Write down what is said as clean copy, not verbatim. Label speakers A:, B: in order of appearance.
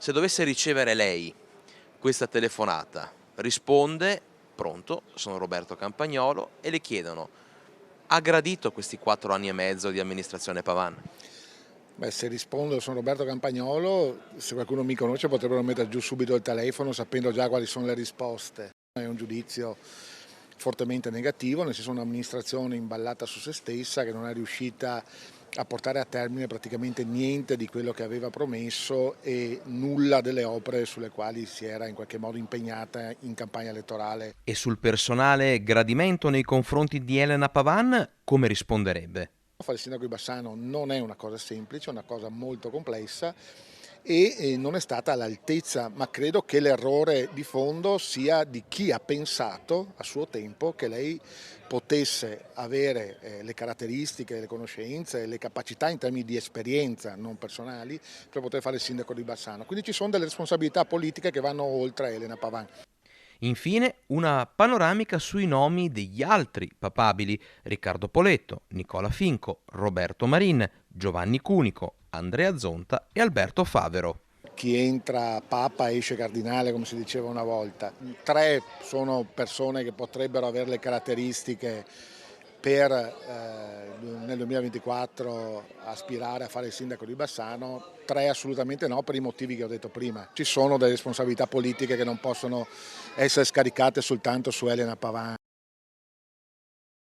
A: Se dovesse ricevere lei questa telefonata, risponde: "Pronto, sono Roberto Campagnolo" e le chiedono: "Ha gradito questi 4 anni e mezzo di amministrazione Pavan?"
B: Beh, se rispondo sono Roberto Campagnolo, se qualcuno mi conosce potrebbero mettere giù subito il telefono sapendo già quali sono le risposte. È un giudizio fortemente negativo, nel senso un'amministrazione imballata su se stessa che non è riuscita a portare a termine praticamente niente di quello che aveva promesso e nulla delle opere sulle quali si era in qualche modo impegnata in campagna elettorale.
A: E sul personale gradimento nei confronti di Elena Pavan come risponderebbe?
B: Fare il sindaco di Bassano non è una cosa semplice, è una cosa molto complessa e non è stata all'altezza, ma credo che l'errore di fondo sia di chi ha pensato a suo tempo che lei potesse avere le caratteristiche, le conoscenze, le capacità in termini di esperienza, non personali, per poter fare il sindaco di Bassano. Quindi ci sono delle responsabilità politiche che vanno oltre Elena Pavan.
A: Infine, una panoramica sui nomi degli altri papabili: Riccardo Poletto, Nicola Finco, Roberto Marin, Giovanni Cunico, Andrea Zonta e Alberto Favero.
B: Chi entra papa esce cardinale, come si diceva una volta. 3 sono persone che potrebbero avere le caratteristiche per nel 2024 aspirare a fare il sindaco di Bassano, 3 assolutamente no per i motivi che ho detto prima. Ci sono delle responsabilità politiche che non possono essere scaricate soltanto su Elena Pavan.